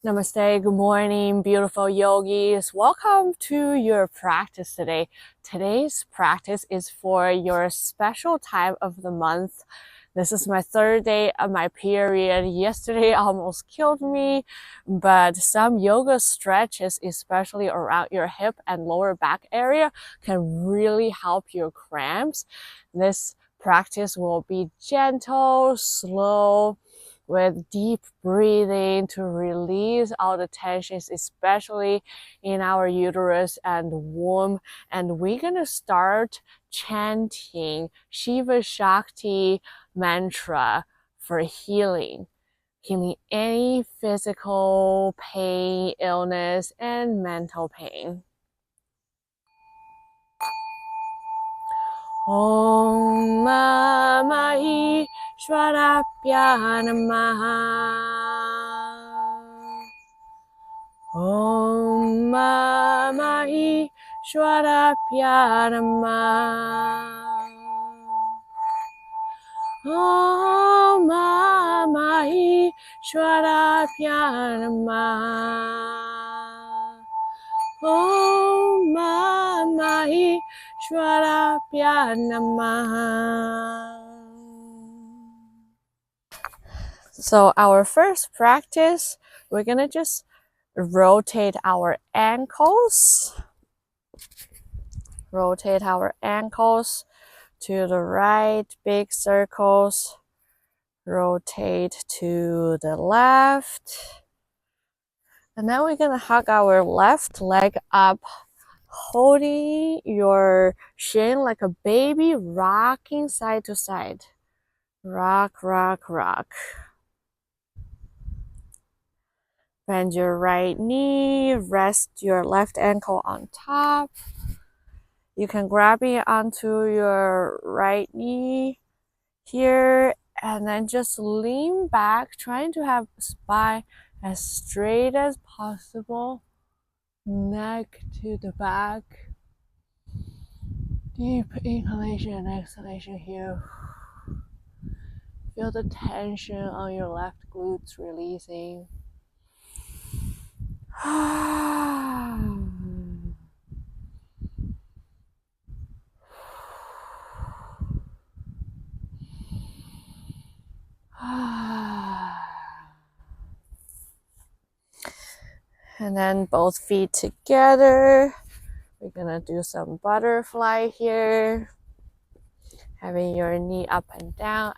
Namaste, good morning, beautiful yogis. Welcome to your practice today. Today's practice is for your special time of the month. This is my third day of my period. Yesterday almost killed me, but some yoga stretches, especially around your hip and lower back area, can really help your cramps. This practice will be gentle, slow, with deep breathing to release all the tensions, especially in our uterus and womb. And we're gonna start chanting Shiva Shakti mantra for healing any physical pain, illness, and mental pain. Om Mama Ishwarabhya Namaha. Om Mama Ishwarabhya Namaha. Om Mama Ishwarabhya Namaha. Om Mama Ishwarabhya Namaha. So our first practice, we're gonna just rotate our ankles. Rotate our ankles to the right, big circles. Rotate to the left. And then we're gonna hug our left leg up, holding your shin like a baby, rocking side to side. Rock, rock, rock. Bend your right knee, rest your left ankle on top. You can grab it onto your right knee here and then just lean back, trying to have spine as straight as possible. Neck to the back. Deep inhalation and exhalation here. Feel the tension on your left glutes releasing. And then both feet together. We're gonna do some butterfly here. Having your knee up and down,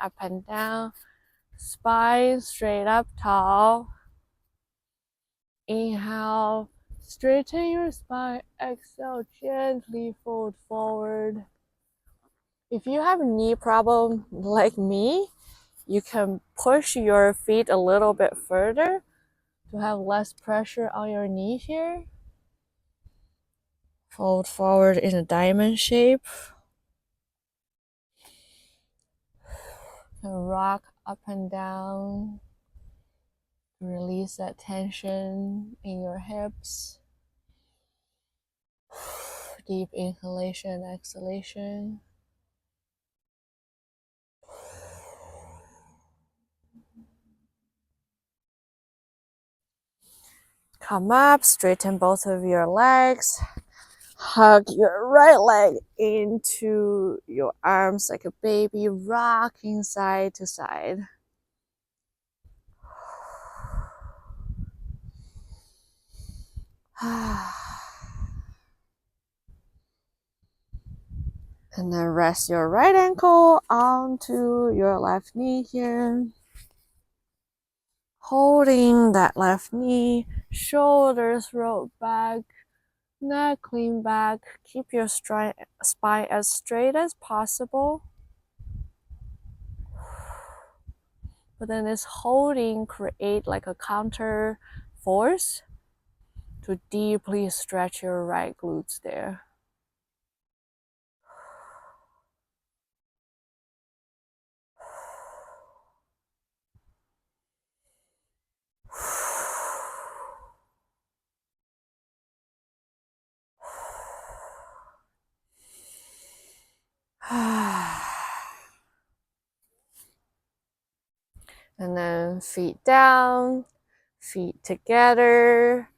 spine straight up tall. Inhale, straighten your spine. Exhale, gently fold forward. If you have a knee problem like me, you can push your feet a little bit further to have less pressure on your knee here. Fold forward in a diamond shape. And rock up and down. Release that tension in your hips. Deep inhalation, exhalation. Come up, straighten both of your legs. Hug your right leg into your arms like a baby, rocking side to side. And then rest your right ankle onto your left knee here. Holding that left knee, shoulders rolled back, neck lean back. Keep your spine as straight as possible. But then this holding create like a counter force to deeply stretch your right glutes there. And then feet down, Feet together,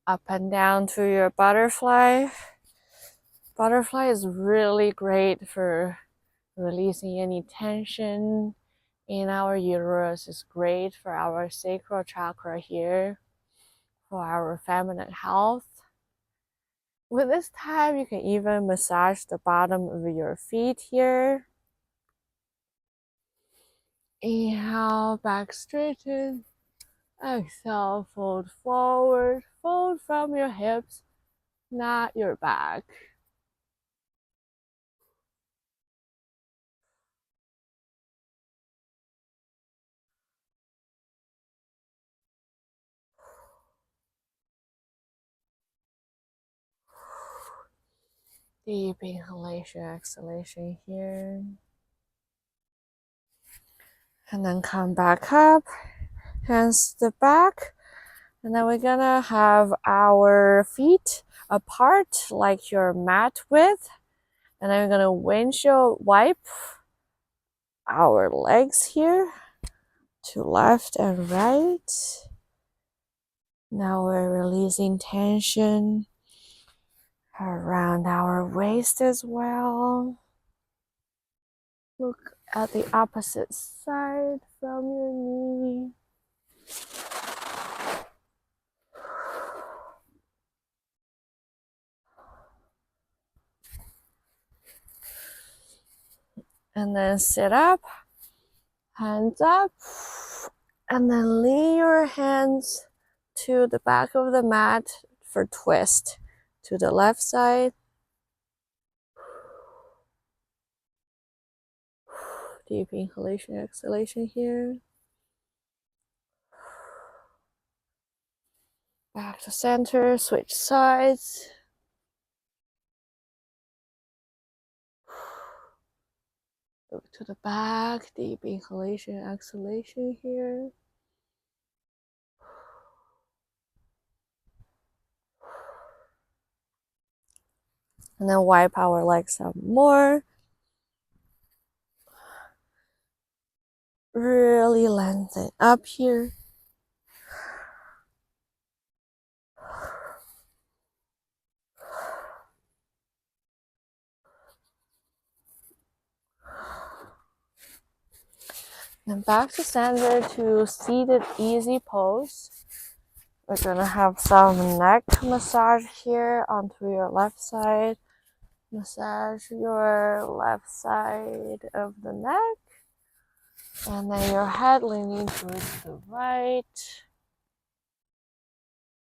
up and down to your butterfly. Butterfly is really great for releasing any tension in our uterus. It's great for our sacral chakra here, for our feminine health. With this time, you can even massage the bottom of your feet here. Inhale, back straighten. Exhale, fold forward. Fold from your hips, not your back. Deep inhalation, exhalation here. And then come back up, hands to the back. And then we're gonna have our feet apart like your mat width. And then we're gonna windshield wipe our legs here to left and right. Now we're releasing tension around our waist as well. Look at the opposite side from your knee. And then sit up, hands up, and then lean your hands to the back of the mat for twist. To the left side. Deep inhalation, exhalation here. Back to center, switch sides. Look to the back, deep inhalation, exhalation here. And then wipe our legs some more. Really lengthen up here. Then back to center to seated easy pose. We're gonna have some neck massage here onto your left side. Massage your left side of the neck. And then your head leaning towards the right.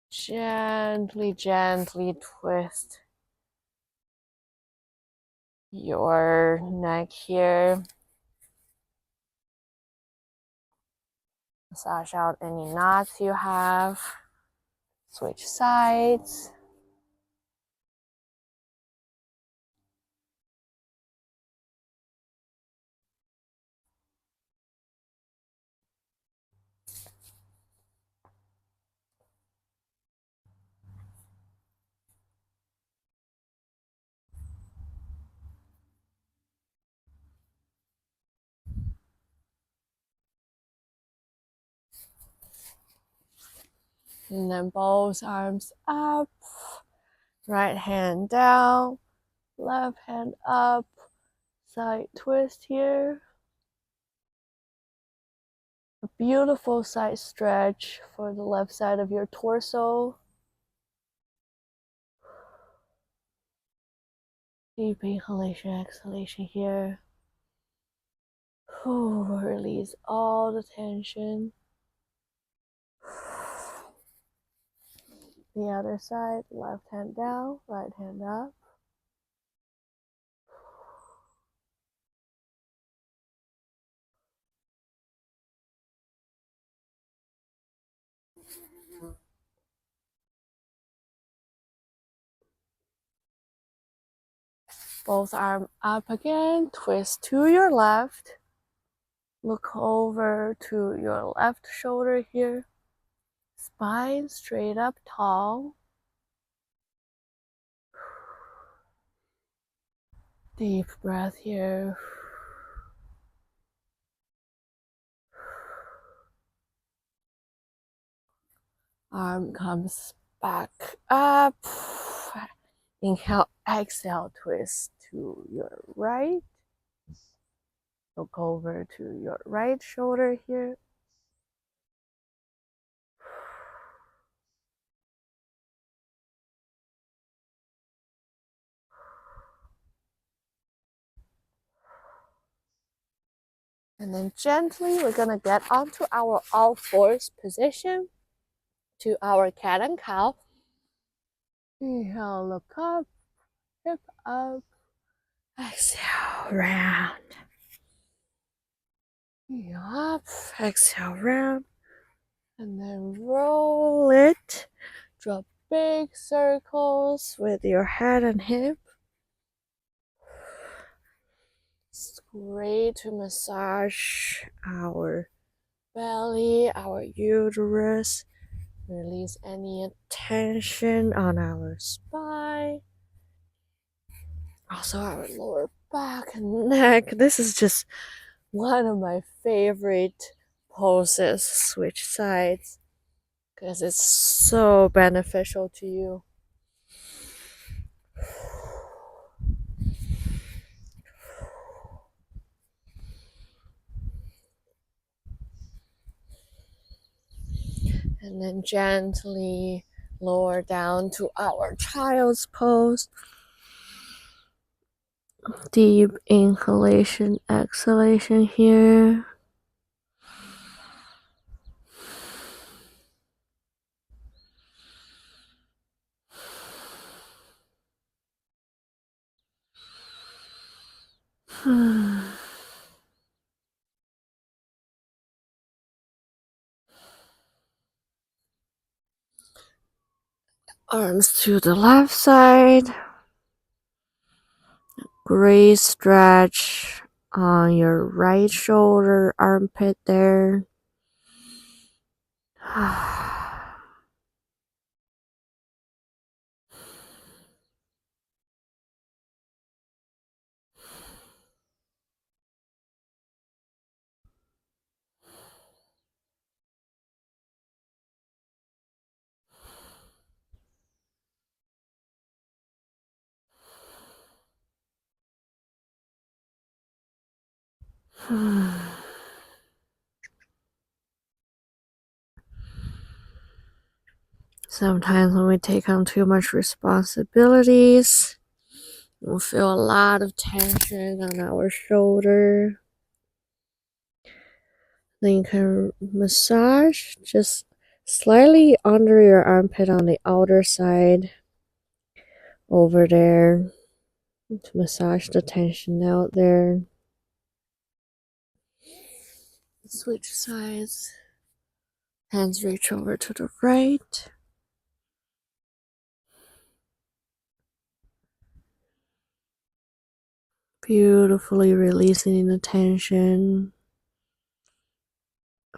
Gently, gently twist your neck here. Massage out any knots you have. Switch sides. And then both arms up. Right hand down. Left hand up. Side twist here. A beautiful side stretch for the left side of your torso. Deep inhalation, exhalation here. Release all the tension. The other side, left hand down, right hand up. Both arms up again, twist to your left. Look over to your left shoulder here. Spine straight up tall. Deep breath here. Arm comes back up. Inhale, exhale, twist to your right. Look over to your right shoulder here. And then gently, we're gonna get onto our all fours position to our cat and cow. Inhale, look up, hip up. Exhale, round. Inhale up, exhale, round. And then roll it. Draw big circles with your head and hip. It's great to massage our belly, our uterus. Release any tension on our spine. Also our lower back and neck. This is just one of my favorite poses. Switch sides because it's so beneficial to you. And then gently lower down to our child's pose. Deep inhalation, exhalation here. Arms to the left side. Great stretch on your right shoulder, armpit there. Sometimes when we take on too much responsibilities, we'll feel a lot of tension on our shoulder. Then you can massage just slightly under your armpit on the outer side over there to massage the tension out there. Switch sides. Hands reach over to the right. Beautifully releasing the tension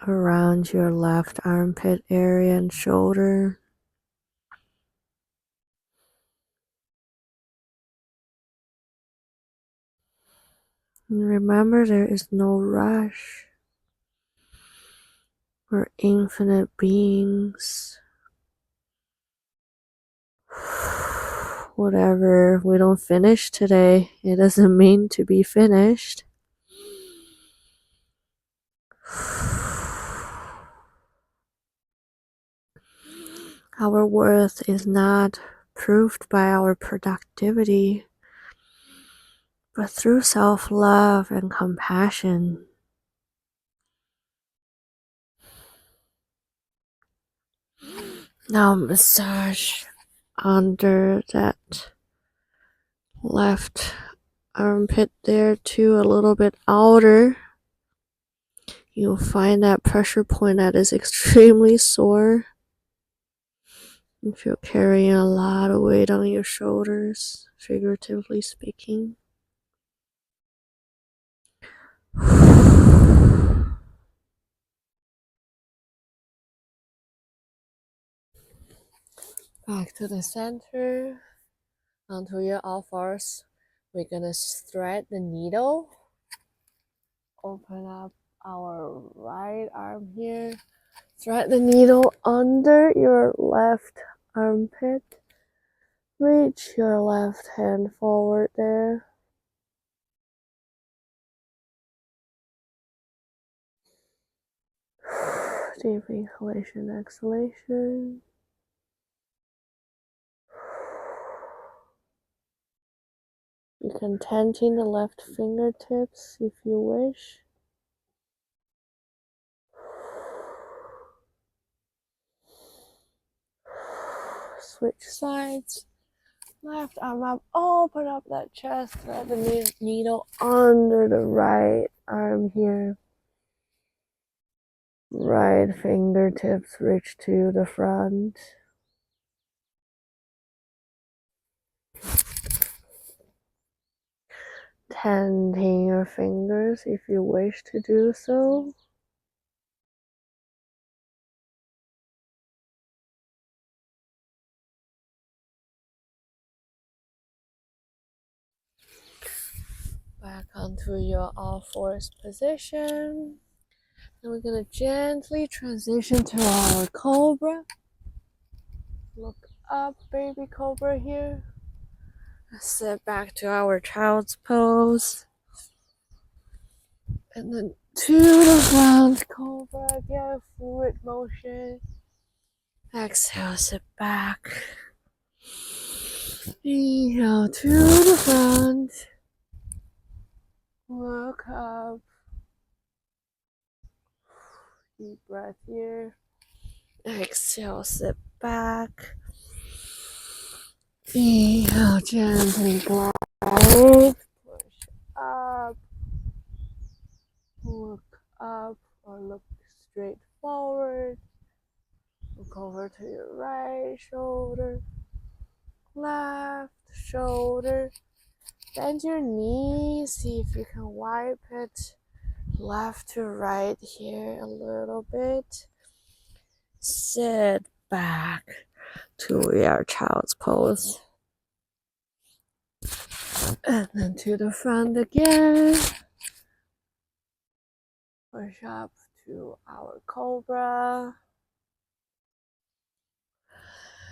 around your left armpit area and shoulder. And remember, there is no rush. We're infinite beings. Whatever we don't finish today, it doesn't mean to be finished. Our worth is not proved by our productivity, but through self-love and compassion. Now massage under that left armpit there too, a little bit outer. You'll find that pressure point that is extremely sore. If you're carrying a lot of weight on your shoulders, figuratively speaking. Back to the center, onto your all fours. We're gonna thread the needle. Open up our right arm here. Thread the needle under your left armpit. Reach your left hand forward there. Deep inhalation, exhalation. You can tenting the left fingertips if you wish. Switch sides. Left arm up, open up that chest, thread the needle under the right arm here. Right fingertips reach to the front. Tenting your fingers if you wish to do so. Back onto your all fours position. And we're going to gently transition to our cobra. Look up, baby cobra here. Sit back to our child's pose. And then to the front, cobra, again, fluid motion. Exhale, sit back. Inhale to the front. Look up. Deep breath here. Exhale, sit back. Inhale, gently glide. Push up. Look up or look straight forward. Look over to your right shoulder. Left shoulder. Bend your knees. See if you can wipe it left to right here a little bit. Sit back to your child's pose. And then to the front again. Push up to our cobra.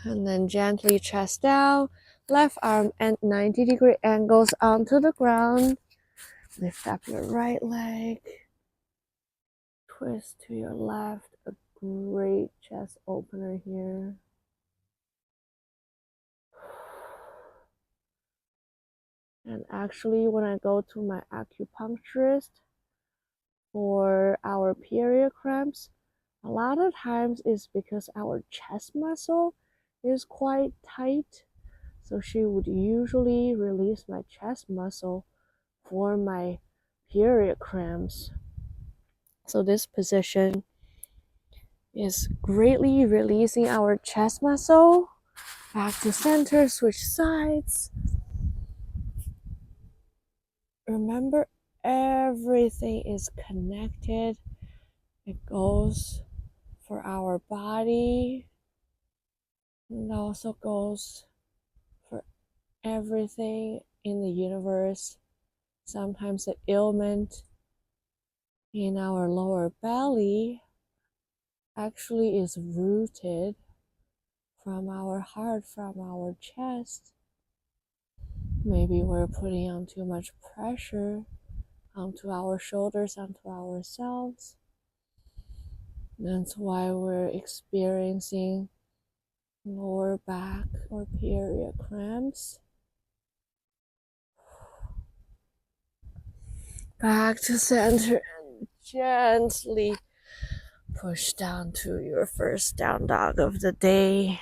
And then gently chest down. Left arm at 90-degree angles onto the ground. Lift up your right leg. Twist to your left. A great chest opener here. And actually, when I go to my acupuncturist for our period cramps, a lot of times it's because our chest muscle is quite tight. So she would usually release my chest muscle for my period cramps. So this position is greatly releasing our chest muscle. Back to center, switch sides. Remember, everything is connected. It goes for our body. It also goes for everything in the universe. Sometimes the ailment in our lower belly actually is rooted from our heart, from our chest. Maybe we're putting on too much pressure onto our shoulders, onto ourselves. That's why we're experiencing lower back or period cramps. Back to center and gently push down to your first down dog of the day.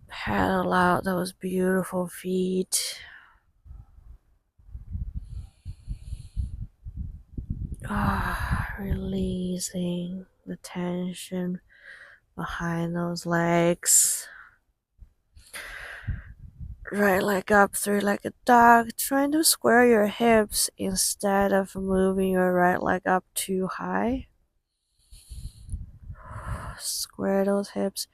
Paddle out those beautiful feet. Releasing the tension behind those legs. Right leg up, three-legged dog. Trying to square your hips instead of moving your right leg up too high. Square those hips.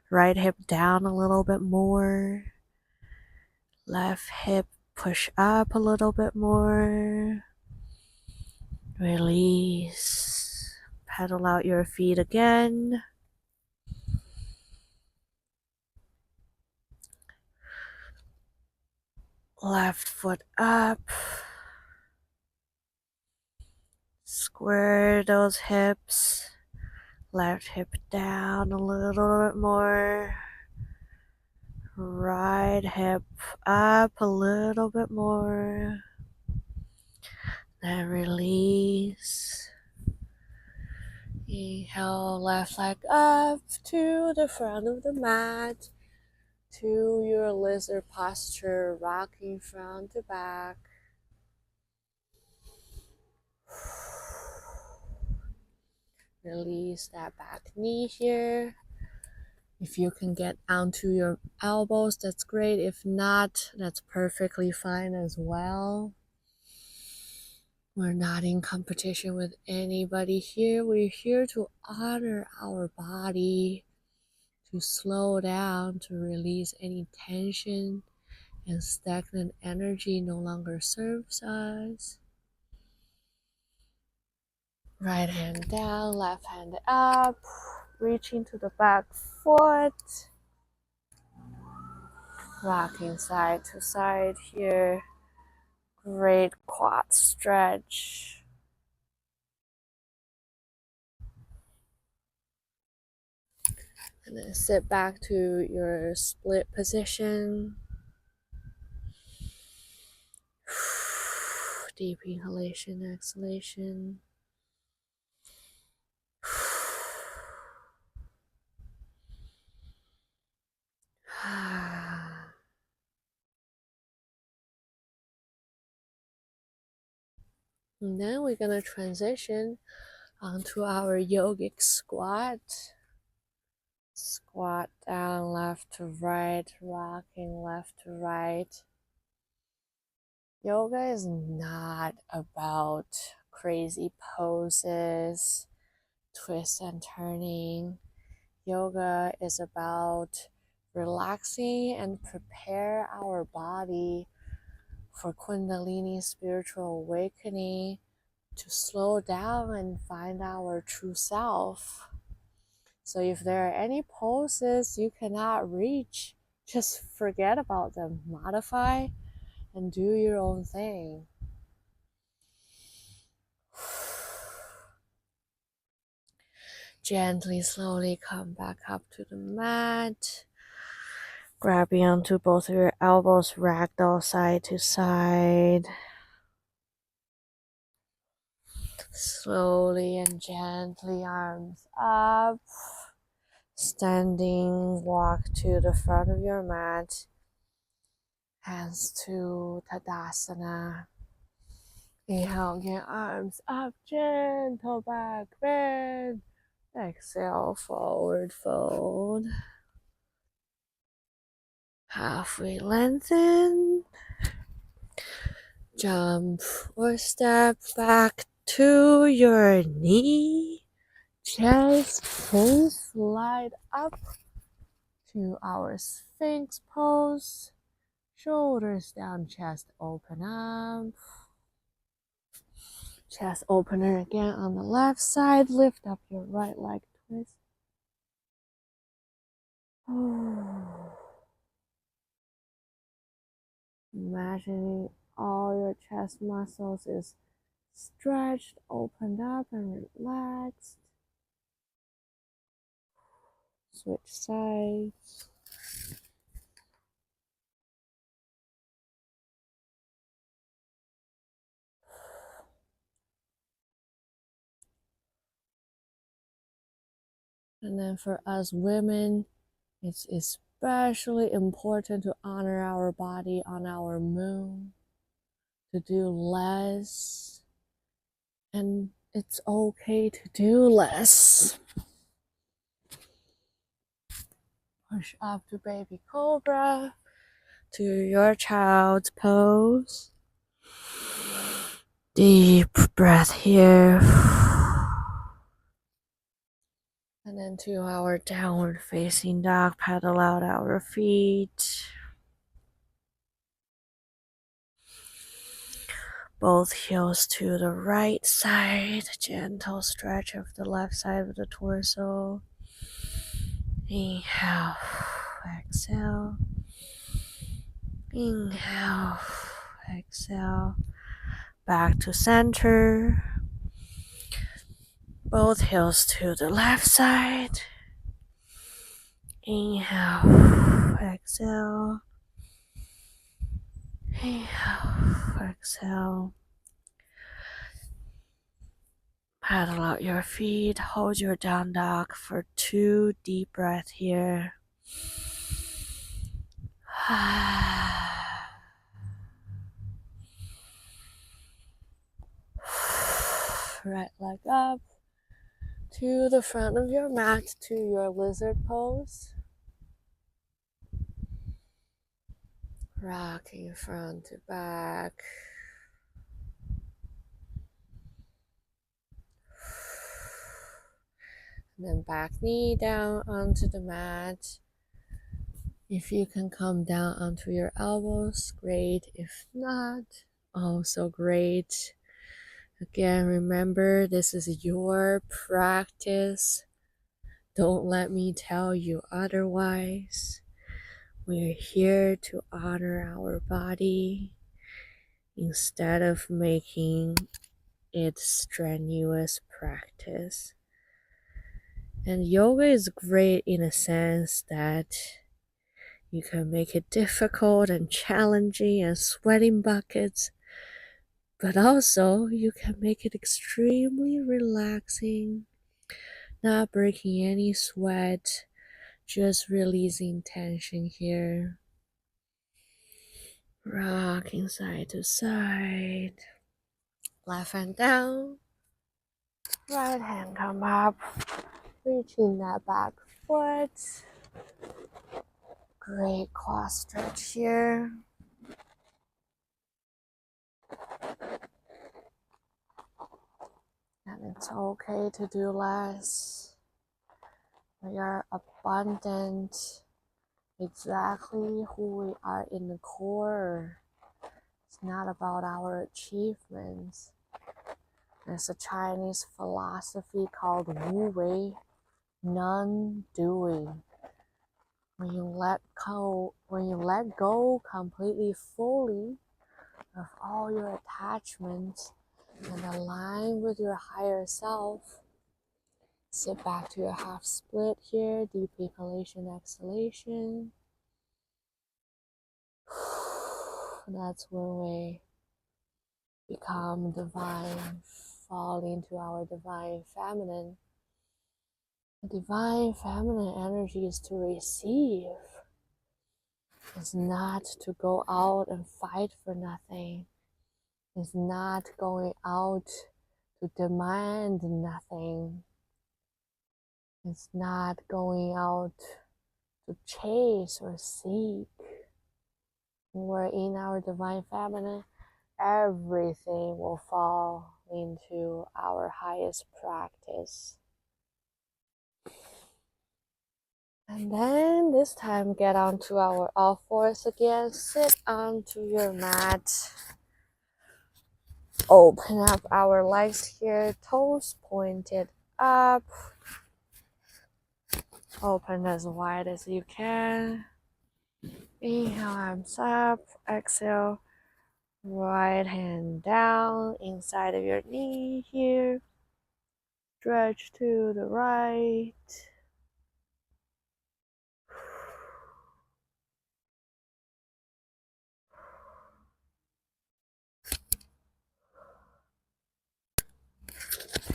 Right hip down a little bit more. Left hip push up a little bit more. Release. pedal out your feet again. Left foot up. Square those hips. Left hip down a little bit more. Right hip up a little bit more. Then release. Inhale, left leg up to the front of the mat, to your lizard posture, rocking front to back. Release that back knee here. If you can get onto your elbows, that's great. If not, that's perfectly fine as well. We're not in competition with anybody here. We're here to honor our body, to slow down, to release any tension and stagnant energy no longer serves us. Right hand down, left hand up, reaching to the back foot. Rocking side to side here. Great quad stretch. And then sit back to your split position. Deep inhalation, exhalation. And then we're gonna transition onto our yogic squat. Squat down, left to right, rocking left to right. Yoga is not about crazy poses, twists and turning. Yoga is about relaxing and prepare our body for Kundalini spiritual awakening, to slow down and find our true self. So if there are any poses you cannot reach, just forget about them, modify, and do your own thing. Gently, slowly come back up to the mat. Grabbing onto both of your elbows, ragdoll side to side. Slowly and gently, arms up. Standing, walk to the front of your mat. Hands to Tadasana. Inhale, get arms up, gentle back bend. Exhale, forward fold. Halfway lengthen. Jump or step back to your knee. Chest full slide up to our Sphinx pose. Shoulders down, chest open up. Chest opener again on the left side. Lift up your right leg, twist. Imagining all your chest muscles is stretched, opened up, and relaxed. Switch sides. And then for us women, it's especially important to honor our body on our moon, to do less, and it's okay to do less. Push up to baby cobra, to your child's pose. Deep breath here. And then to our downward facing dog, paddle out our feet. Both heels to the right side. Gentle stretch of the left side of the torso. Inhale, exhale. Inhale, exhale. Back to center. Both heels to the left side. Inhale, exhale. Inhale, exhale. Paddle out your feet. Hold your down dog for 2 deep breaths here. Right leg up to the front of your mat, to your lizard pose. Rocking front to back. And then back knee down onto the mat. If you can come down onto your elbows, great. If not, also great. Again, remember, this is your practice. Don't let me tell you otherwise. We're here to honor our body instead of making it strenuous practice. And yoga is great in a sense that you can make it difficult and challenging and sweating buckets, but also you can make it extremely relaxing, not breaking any sweat, just releasing tension here. Rocking side to side. Left hand down. Right hand come up. Reaching that back foot. Great quad stretch here. And it's okay to do less. We are abundant. Exactly who we are in the core. It's not about our achievements. There's a Chinese philosophy called Wu Wei, non-doing. When you let go completely fully of all your attachments and align with your higher self, sit back to your half split here, deep inhalation, exhalation. That's when we become divine, fall into our divine feminine. The divine feminine energy is to receive. It's not to go out and fight for nothing. It's not going out to demand nothing. It's not going out to chase or seek. When we're in our divine feminine, everything will fall into our highest practice. And then this time get onto our all fours again. Sit onto your mat. Open up our legs here, toes pointed up. Open as wide as you can. Inhale, arms up. Exhale, right hand down inside of your knee here. Stretch to the right.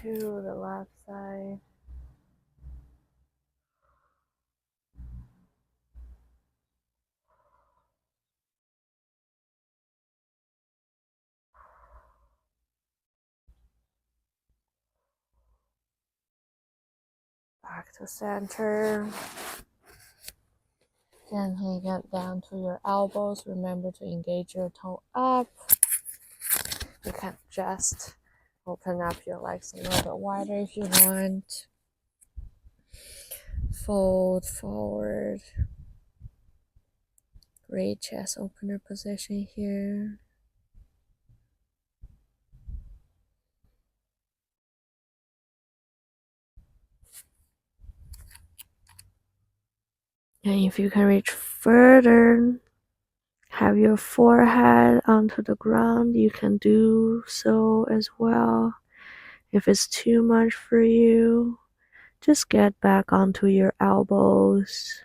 To the left side. Back to center. Gently get down to your elbows. Remember to engage your toe up. You can just open up your legs a little bit wider if you want. Fold forward. Great chest opener position here. And if you can reach further, have your forehead onto the ground, you can do so as well. If it's too much for you, just get back onto your elbows.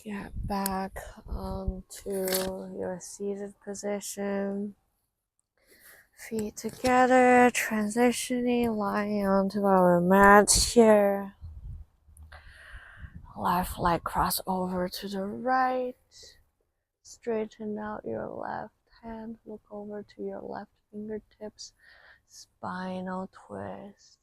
Get back onto your seated position. Feet together, transitioning, lying onto our mat here. Left leg cross over to the right. Straighten out your left hand. Look over to your left fingertips. Spinal twist.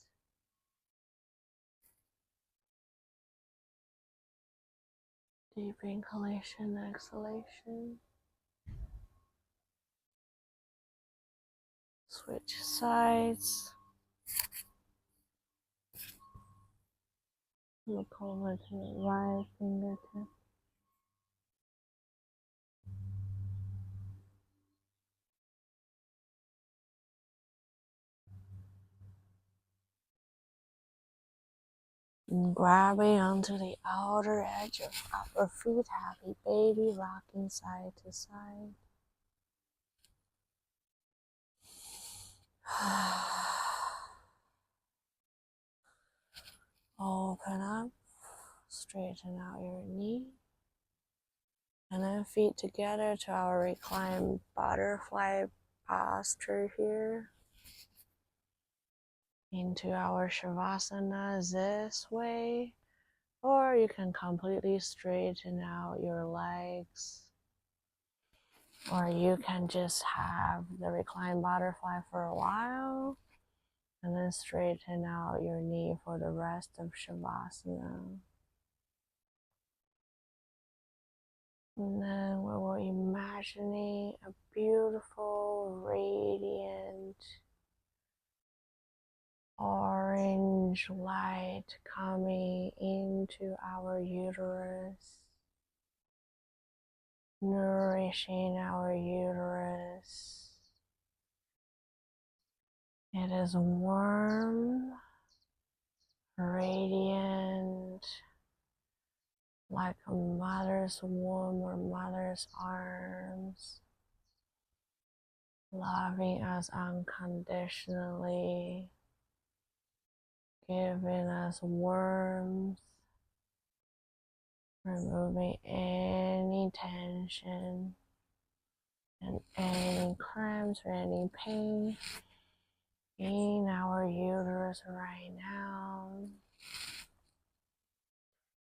Deep inhalation, exhalation. Switch sides. Look over to the right fingertip. And grabbing onto the outer edge of upper foot, happy baby, rocking side to side. Open up, straighten out your knee, and then feet together to our reclined butterfly posture here. Into our Shavasana this way, or you can completely straighten out your legs, or you can just have the reclined butterfly for a while and then straighten out your knee for the rest of Shavasana. And then we will imagining a beautiful, radiant, orange light coming into our uterus, nourishing our uterus. It is warm, radiant, like a mother's womb or mother's arms, loving us unconditionally, giving us warmth, removing any tension and any cramps or any pain in our uterus right now.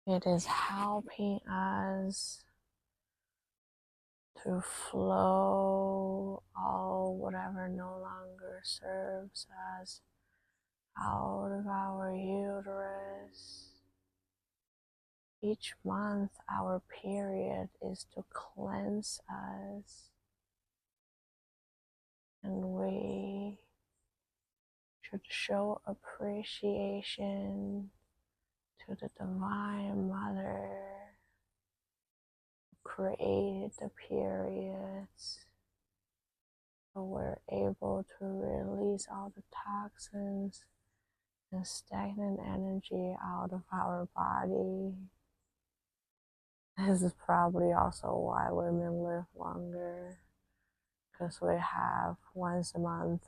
It is helping us to flow all whatever no longer serves us out of our uterus. Each month, our period is to cleanse us, and we should show appreciation to the Divine Mother who created the periods, so we're able to release all the toxins and stagnant energy out of our body. This is probably also why women live longer, because we have once a month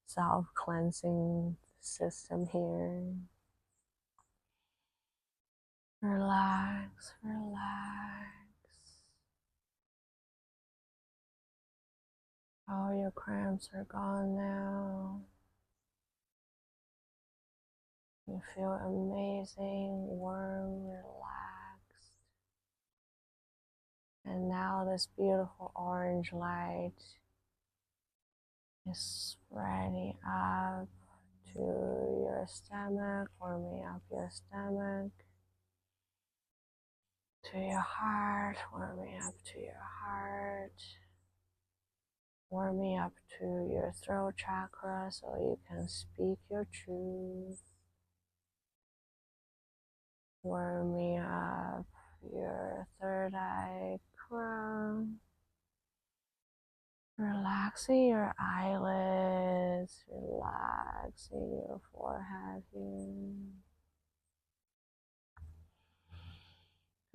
self-cleansing system here. Relax, relax. All your cramps are gone now. You feel amazing, warm, relaxed. And now this beautiful orange light is spreading up to your stomach, warming up your stomach, to your heart, warming up to your heart, warming up to your throat chakra so you can speak your truth, warming up your third eye crown, relaxing your eyelids, relaxing your forehead here.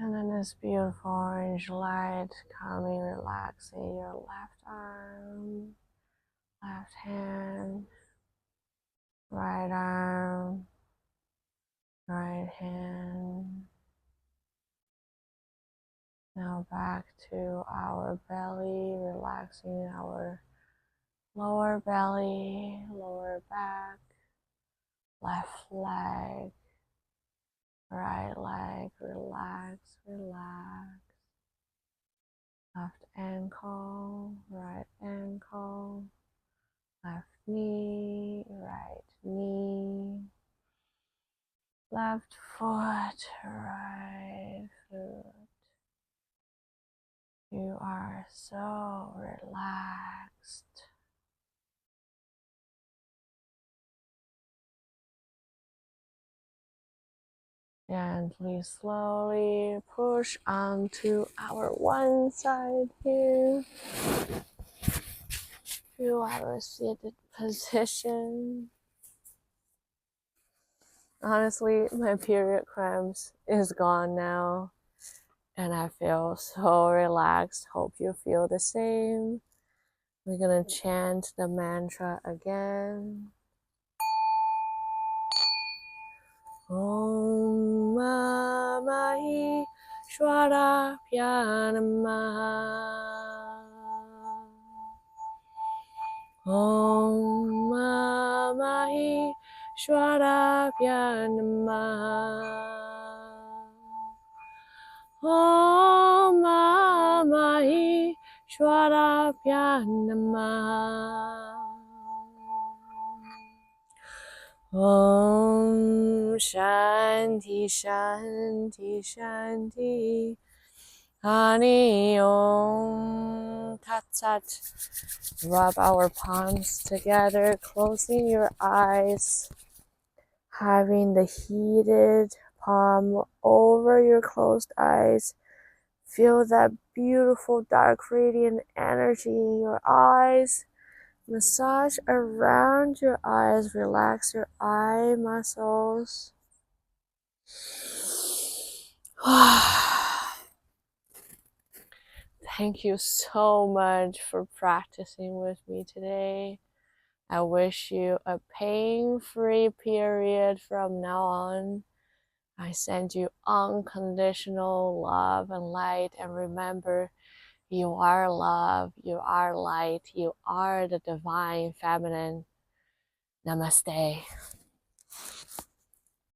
And then this beautiful orange light coming, relaxing your left arm, left hand, right arm, right hand. Now back to our belly, relaxing our lower belly, lower back, left leg, right leg, relax, relax. Left ankle, right ankle, left knee, right knee, left foot, right foot. You are so relaxed. Gently, slowly push onto our one side here to our seated position. Honestly, my period cramps is gone now and I feel so relaxed. Hope you feel the same. We're gonna chant the mantra again. Om Mamahi Shwarabhya Namaha. Om Mamahi Shwarabhya Namaha. Om Mamahi Shwarabhya Namaha. Om Shanti Shanti Shanti. Hani Om Tat Sat. Rub our palms together, closing your eyes, having the heated palm over your closed eyes. Feel that beautiful dark radiant energy in your eyes. Massage around your eyes, relax your eye muscles. Thank you so much for practicing with me today. I wish you a pain-free period from now on. I send you unconditional love and light, and remember, you are love, you are light, you are the divine feminine. Namaste.